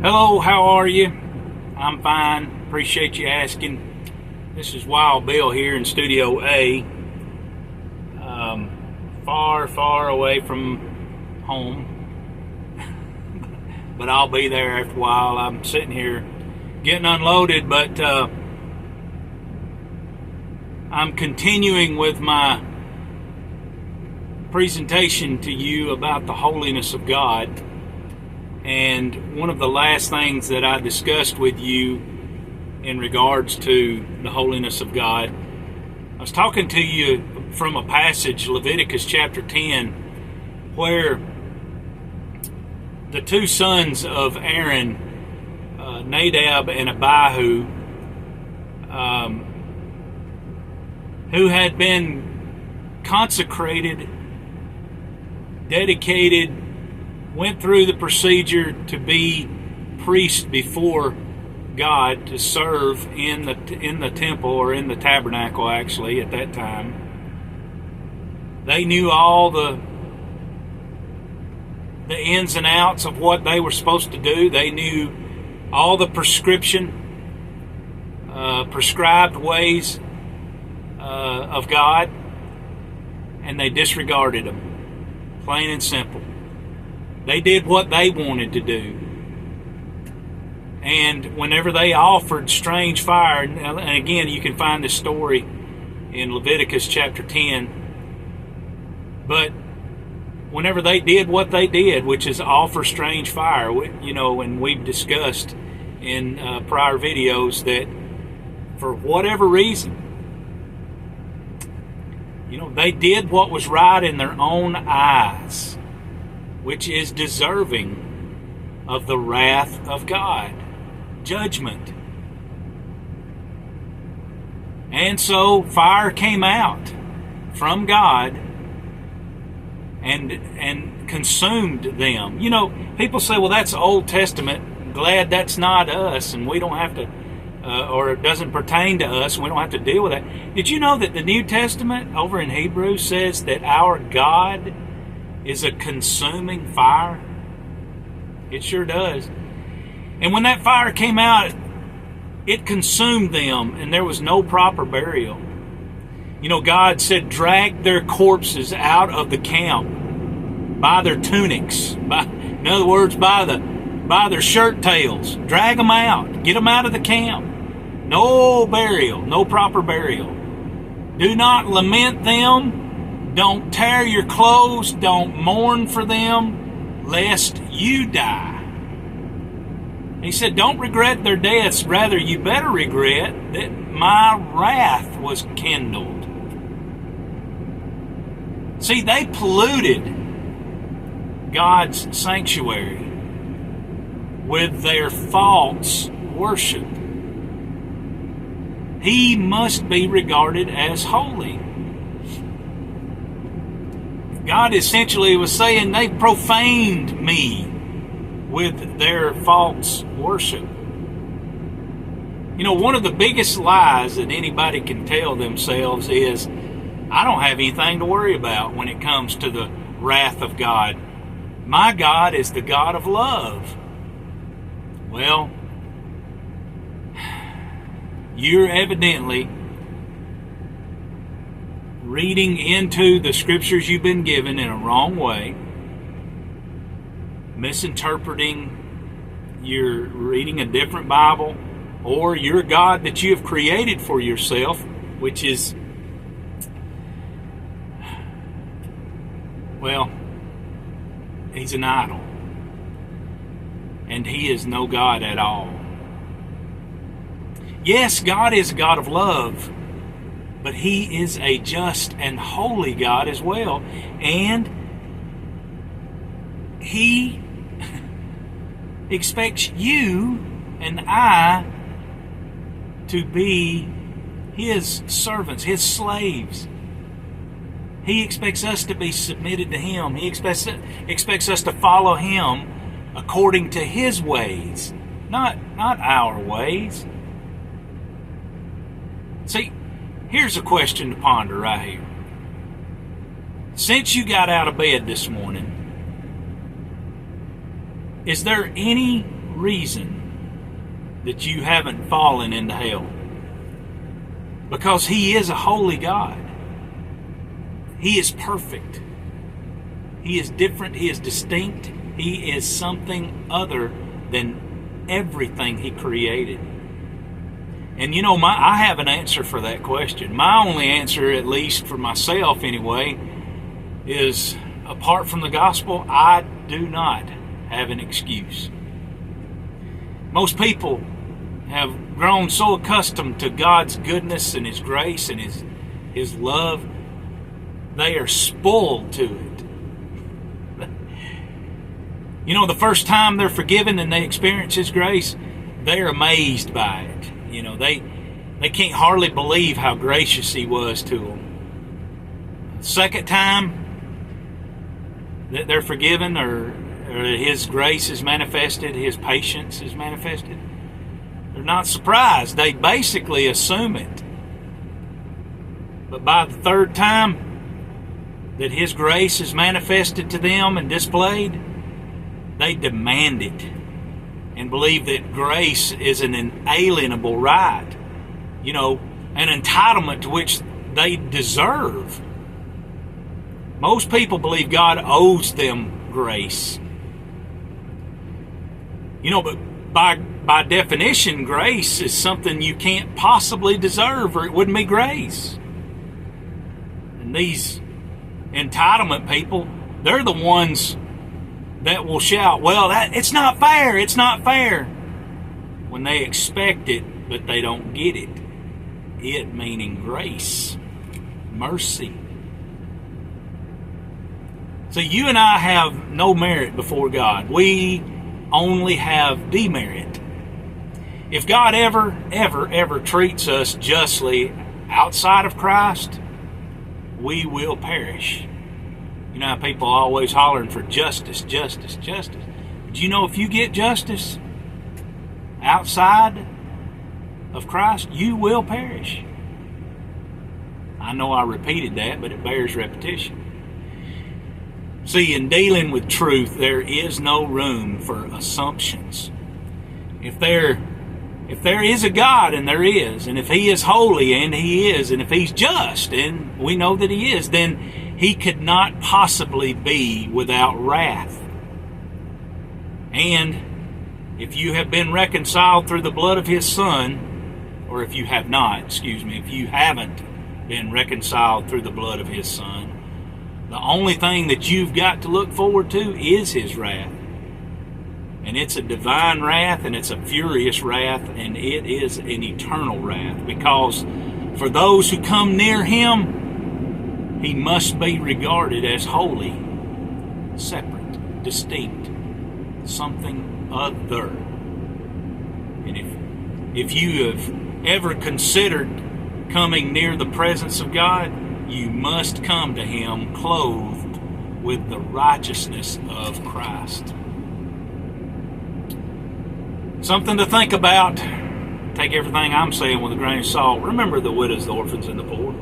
Hello, how are you? I'm fine. Appreciate you asking. This is Wild Bill here in Studio A. Far away from home. But I'll be there after a while. I'm sitting here getting unloaded, but I'm continuing with my presentation to you about the holiness of God. And one of the last things that I discussed with you in regards to the holiness of God, I was talking to you from a passage, Leviticus chapter 10, where the two sons of Aaron, Nadab and Abihu, who had been consecrated, dedicated, went through the procedure to be priest before God, to serve in the temple, or in the tabernacle actually at that time. They knew all the ins and outs of what they were supposed to do. They knew all the prescribed ways of God, and they disregarded them, plain and simple. They did what they wanted to do. And whenever they offered strange fire, and again, you can find this story in Leviticus chapter 10, but whenever they did what they did, which is offer strange fire, and we've discussed in prior videos that for whatever reason, they did what was right in their own eyes, which is deserving of the wrath of God, judgment. And so fire came out from God and consumed them. People say, well, that's Old Testament. Glad that's not us, and we don't have to, or it doesn't pertain to us, and we don't have to deal with that. Did you know that the New Testament over in Hebrews says that our God is a consuming fire? It sure does. And when that fire came out, it consumed them, and there was no proper burial. God said, drag their corpses out of the camp by their tunics. In other words, by their shirt tails. Drag them out. Get them out of the camp. No burial. No proper burial. Do not lament them. Don't tear your clothes. Don't mourn for them, lest you die. He said, don't regret their deaths. Rather, you better regret that my wrath was kindled. See, they polluted God's sanctuary with their false worship. He must be regarded as holy. God essentially was saying they profaned me with their false worship. One of the biggest lies that anybody can tell themselves is, I don't have anything to worry about when it comes to the wrath of God. My God is the God of love. Well, you're evidently reading into the scriptures you've been given in a wrong way, misinterpreting. You're reading a different Bible, or your God that you have created for yourself, which is, well, he's an idol, and he is no God at all. Yes, God is a God of love, but he is a just and holy God as well, and he expects you and I to be his servants, his slaves. He expects us to be submitted to him. He expects us to follow him according to his ways, not our ways. See, here's a question to ponder right here. Since you got out of bed this morning, is there any reason that you haven't fallen into hell. Because He is a holy God. He is perfect. He is different. He is distinct. He is something other than everything He created. And you know, I have an answer for that question. My only answer, at least for myself anyway, is apart from the gospel, I do not have an excuse. Most people have grown so accustomed to God's goodness and His grace and His love, they are spoiled to it. You know, the first time they're forgiven and they experience His grace, they're amazed by it. You know, they can't hardly believe how gracious He was to them. Second time that they're forgiven or His grace is manifested, His patience is manifested, they're not surprised. They basically assume it. But by the third time that His grace is manifested to them and displayed, they demand it and believe that grace is an inalienable right, you know, an entitlement to which they deserve. Most people believe God owes them grace. You know, but by definition, grace is something you can't possibly deserve, or it wouldn't be grace. And these entitlement people, they're the ones that will shout, well, it's not fair, it's not fair, when they expect it, but they don't get it. It meaning grace, mercy. So you and I have no merit before God. We only have demerit. If God ever treats us justly outside of Christ, we will perish. You know how people are always hollering for justice, justice, justice. Do you know if you get justice outside of Christ, you will perish? I know I repeated that, but it bears repetition. See, in dealing with truth, there is no room for assumptions. If there is a God, and there is, and if He is holy, and He is, and if He's just, and we know that He is, then He could not possibly be without wrath. And if you have been reconciled through the blood of His Son, or if you have not, if you haven't been reconciled through the blood of His Son, the only thing that you've got to look forward to is His wrath. And it's a divine wrath, and it's a furious wrath, and it is an eternal wrath. Because for those who come near Him, He must be regarded as holy, separate, distinct, something other. And if you have ever considered coming near the presence of God, you must come to Him clothed with the righteousness of Christ. Something to think about. Take everything I'm saying with a grain of salt. Remember the widows, the orphans, and the poor.